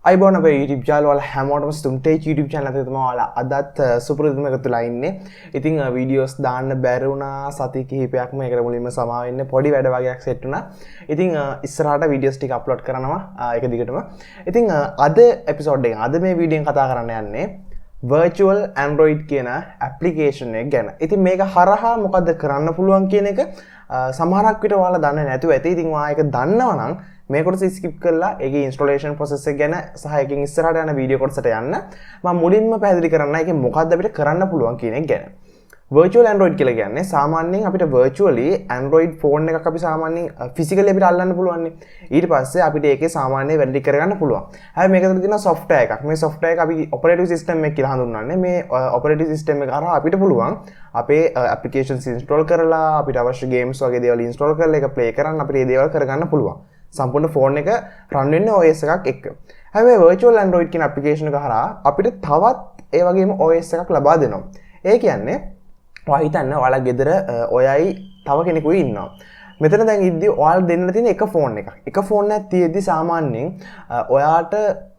අයිබෝන අපේ YouTube channel වල හැමෝටම sithumtech YouTube channel එකේ තමයි ඔයාලා අදත් සුපුරුදුම එකතුලා ඉන්නේ. ඉතින් වීඩියෝස් දාන්න බැරි වුණා සති කිහිපයක්ම ඒකට මුලින්ම සමා වෙන්න පොඩි වැඩ වගේක් සෙට් වුණා. ඉතින් ඉස්සරහට වීඩියෝස් ටික අප්ලෝඩ් කරනවා ඒක දිගටම. ඉතින් අද එපිසෝඩ් එකෙන් අද මේ වීඩියෝෙන් කතා කරන්න යන්නේ virtual android කියන application එක ගැන. ඉතින් මේක හරහා මොකද්ද කරන්න පුළුවන් කියන එක සමහරක් විට ඔයාලා දන්නේ නැතුව ඇති. ඉතින් ඔයා ඒක දන්නවා නම් මේ කොටස ස්කිප් කරලා ඒකේ ඉන්ස්ටෝලේෂන් ප්‍රොසෙස් එක ගැන සහ එකකින් ඉස්සරහට යන වීඩියෝ කොටසට යන්න මම මුලින්ම පැහැදිලි කරන්න ඒකේ මොකද්ද අපිට කරන්න පුළුවන් කියන එක ගැන. virtual android කියලා කියන්නේ සාමාන්‍යයෙන් අපිට virtually android phone එකක් අපි සාමාන්‍යයෙන් physically අපිට අල්ලන්න පුළුවන් නේ. ඊට පස්සේ අපිට ඒකේ සාමාන්‍ය වැඩ ටික කරගන්න පුළුවන්. හැබැයි මේක තුළ තියෙන software එකක්. මේ software එක අපි operating system එක කියලා හඳුන්වන්නේ. මේ operating system එක හරහා අපිට පුළුවන් අපේ applications install කරලා අපිට අවශ්‍ය games වගේ දේවල් install කරලා ඒක play කරන්න අපිට මේ දේවල් කරගන්න පුළුවන්. සම්පූර්ණ ෆෝන් එක රන් වෙන්නේ OS එකක් එක්ක. හැබැයි virtual android කියන application එක හරහා අපිට තවත් ඒ වගේම OS එකක් ලබා දෙනවා. ඒ කියන්නේ ඔයා හිතන්න ඔයාලා ගෙදර ඔයයි තව කෙනෙකුයි ඉන්නවා. මෙතන දැන් ඉද්දි ඔයාලා දෙන්න තියෙන එක ෆෝන් එකක්. එක ෆෝන් එකක් තියෙද්දි සාමාන්‍යයෙන් ඔයාට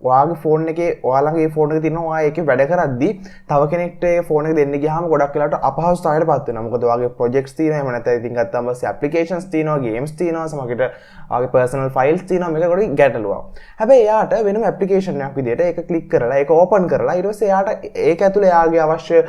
ඔයාගේ ෆෝන් එකේ ඔයාලගේ ෆෝන් එකේ තියෙනවා ඔයා ඒකේ වැඩ කරද්දි තව කෙනෙක්ට ඒ ෆෝන් එක දෙන්න ගියාම ගොඩක් වෙලාවට අපහසුතාවයකටපත් වෙනවා. මොකද ඔයාගේ ප්‍රොජෙක්ට්ස් තියෙනවා එහෙම නැත්නම් ඉතින් ගත්තාම පස්සේ ඇප්ලිකේෂන්ස් තියෙනවා, ගේම්ස් තියෙනවා, සමහරවිට ඔයාගේ පර්සනල් ෆයිල්ස් තියෙනවා. මේක ගොඩක් ගැටලුවක්. හැබැයි එයාට වෙනම ඇප්ලිකේෂන් එකක් විදිහට ඒක ක්ලික් කරලා ඒක ඕපන් කරලා ඊට පස්සේ එයාට ඒක ඇතුලේ එයාගේ අවශ්‍ය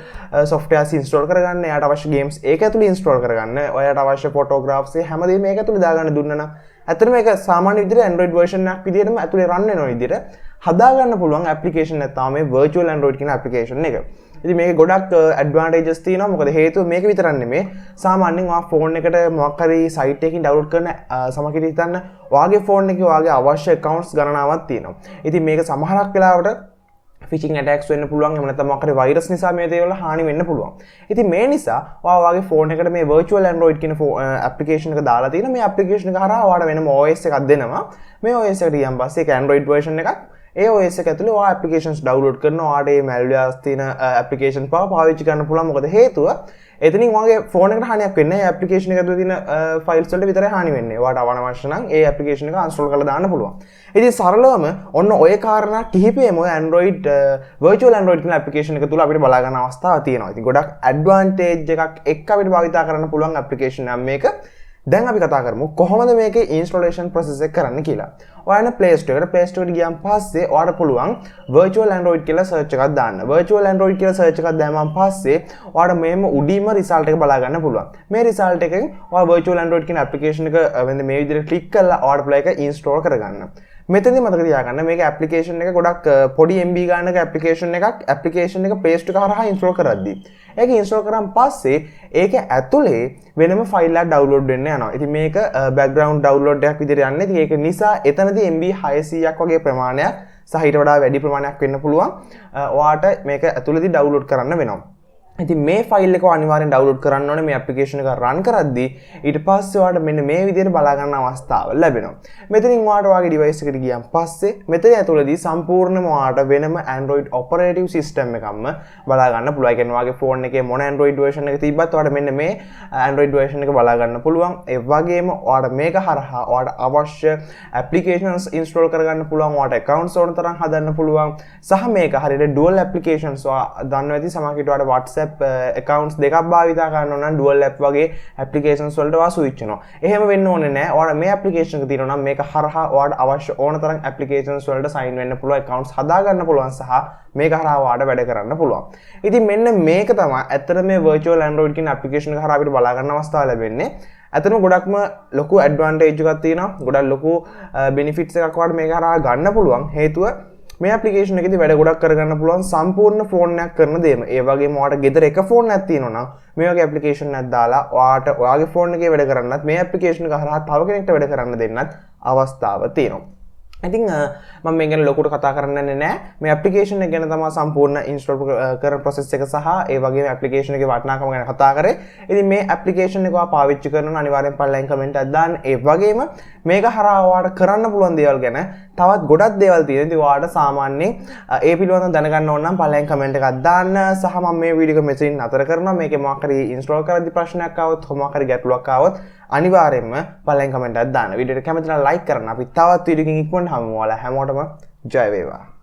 softwares install කරගන්න, එයාට අවශ්‍ය games ඒක ඇතුලේ install කරගන්න, ඔයාට අවශ්‍ය photographs හැමදේම මේක ඇතුලේ දාගන්න දුන්නා නම් ඇත්තටම මේක සාමාන්‍ය විදිහට Android version එකක් විදිහටම ඇතුලේ run වෙන විදිහට හදාගන්න පුළුවන් application එක තමයි මේ virtual android කියන application එක. ඉතින් මේකේ ගොඩක් advantages තියෙනවා. මොකද හේතුව මේක විතරක් නෙමෙයි. සාමාන්‍යයෙන් ඔයා ෆෝන් එකට මොකක් හරි site එකකින් download කරන සමහරවිට හිතන්න ඔයාගේ ෆෝන් එකේ ඔයාගේ අවශ්‍ය accounts ගණනාවක් තියෙනවා. ඉතින් මේක සමහරක් වෙලාවට phishing attacks වෙන්න පුළුවන්. එහෙම නැත්නම් මොකක් හරි virus නිසා මේ දේවල් හානි වෙන්න පුළුවන්. ඉතින් මේ නිසා ඔයාගේ ෆෝන් එකට මේ virtual android කියන application එක දාලා තියෙන මේ application එක හරහා ඔයාට වෙනම OS එකක් දෙනවා. මේ OS එකට ගියන් පස්සේ ඒක android version එකක්. ඒ OS එක ඇතුලේ ඔයා applications download කරනවා. ඔයාට මේ malwares තියෙන applications පාවිච්චි කරන්න පුළුවන්. මොකද හේතුව එතනින් ඔයාගේ ෆෝන් එකට හානියක් වෙන්නේ නැහැ. application එක ඇතුලේ තියෙන files වලට විතරයි හානි වෙන්නේ. ඔයාට අවශ්‍ය නම් ඒ application එක uninstall කරලා දාන්න පුළුවන්. ඉතින් සරලවම ඔන්න ඔය කාරණා කිහිපෙම ඔය Android virtual android කියන application එක තුල අපිට බලා ගන්න අවස්ථාවක් තියෙනවා. ඉතින් ගොඩක් advantage එකක් එක්ක අපිට භාවිතා කරන්න පුළුවන් application එකක් මේක. දැන් අපි කතා කරමු කොහොමද මේකේ installation process එක කරන්න කියලා. ඔයාලා Play Store එකට ගියාන් පස්සේ ඔයාලට පුළුවන් virtual android කියලා search එකක් දාන්න. virtual android කියලා search එකක් දැම්මන් පස්සේ ඔයාලට මේම උඩින්ම result එක බලා ගන්න පුළුවන්. මේ result එකෙන් ඔයා virtual android කියන application එක වෙන මේ විදිහට click කරලා ඔයාලට play එක install කරගන්න. මෙතනදී මතක තියාගන්න මේක application එක ගොඩක් පොඩි MB ගානක application එක Play Store එක හරහා install කරද්දී ඒක install කරාන් පස්සේ ඒක ඇතුලේ වෙනම ෆයිල් එකක් download වෙන්න යනවා. ඉතින් මේක background download එකක් විදිහට යන්නේ. ඉතින් ඒක නිසා එතනදී MB 600ක් වගේ ප්‍රමාණයක් සහ ඊට වඩා වැඩි ප්‍රමාණයක් වෙන්න පුළුවන්. ඔයාට මේක ඇතුලේදී download කරන්න වෙනවා. ඉතින් මේ ෆයිල් එක අනිවාර්යෙන් download කරන්න ඕනේ මේ application එක run කරද්දී. ඊට පස්සේ ඔයාලට මෙන්න මේ විදිහට බලා ගන්න අවස්ථාව ලැබෙනවා. මෙතනින් ඔයාලට ඔයාගේ device එකට ගියන් පස්සේ මෙතන ඇතුළේදී සම්පූර්ණයෙන්ම ඔයාලට වෙනම Android operative system එකක්ම බලා ගන්න පුළුවන්. ඒ කියන්නේ ඔයාගේ phone එකේ මොන Android version එක තිබ්බත් ඔයාලට මෙන්න මේ Android version එක බලා ගන්න පුළුවන්. ඒ වගේම ඔයාලට මේක හරහා ඔයාලට අවශ්‍ය applications install කරගන්න පුළුවන්. ඔයාලට accounts ඕන තරම් හදන්න පුළුවන්. සහ මේක හරියට dual applications ඔයා දන්නවා ඇති සමහරවිට ඔයාලට WhatsApp accounts දෙකක් භාවිතා කරනවා නම් dual app වගේ applications වලට ඔයා switch වෙනවා. එහෙම වෙන්න ඕනේ නැහැ. ඔයාලා මේ application එක තියෙනවා නම් මේක හරහා ඔයාලට අවශ්‍ය ඕන තරම් applications වලට sign වෙන්න පුළුවන්, accounts හදා ගන්න පුළුවන් සහ මේක හරහා ඔයාලට වැඩ කරන්න පුළුවන්. ඉතින් මෙන්න මේක තමයි ඇත්තට මේ virtual android කියන application එක හරහා අපිට බලා ගන්න අවස්ථාව ලැබෙන්නේ. ඇත්තටම ගොඩක්ම ලොකු advantage එකක් තියෙනවා. ගොඩක් ලොකු benefits එකක් ඔයාලට මේක හරහා ගන්න පුළුවන්. හේතුව මේ application එකේදී වැඩ ගොඩක් කරගන්න පුළුවන් සම්පූර්ණ ෆෝන් එකක් කරන දේම. ඒ වගේම ඔයාලට ගෙදර එක ෆෝන් එකක් තියෙනවා නම් මේ වගේ application එකක් දාලා ඔයාට ඔයාගේ ෆෝන් එකේ වැඩ කරන්නත් මේ application එක හරහා තව කෙනෙක්ට වැඩ කරන්න දෙන්නත් අවස්ථාව තියෙනවා. ඉතින් මම මේ ගැන ලොකුට කතා කරන්නේ නැහැ. මේ application එක ගැන තමයි සම්පූර්ණ install කරන process එක සහ ඒ වගේම application එකේ වටිනාකම ගැන කතා කරේ. ඉතින් මේ application එක ඔයා පාවිච්චි කරනවා අනිවාර්යෙන් පල්ලෙන් comment එකක් දාන්න. ඒ වගේම මේක හරහා ඔයාලට කරන්න පුළුවන් දේවල් ගැන තවත් ගොඩක් දේවල් තියෙනවා. ඉතින් ඔයාලට සාමාන්‍යයෙන් ඒ පිළිබඳව දැනගන්න ඕන නම් පළවෙනි කමෙන්ට් එකක් දාන්න. සහ මම මේ වීඩියෝ එක මෙතනින් නතර කරනවා. මේකේ මොකක් හරි ඉන්ස්ටෝල් කරද්දී ප්‍රශ්නයක් ආවොත්, මොකක් හරි ගැටලුවක් ආවොත් අනිවාර්යයෙන්ම පළවෙනි කමෙන්ට් එකක් දාන්න. වීඩියෝ එක කැමති නම් ලයික් කරන්න. අපි තවත් වීඩියෝ එකකින් ඉක්මනට හමු. ඔයාලා හැමෝටම ජය වේවා.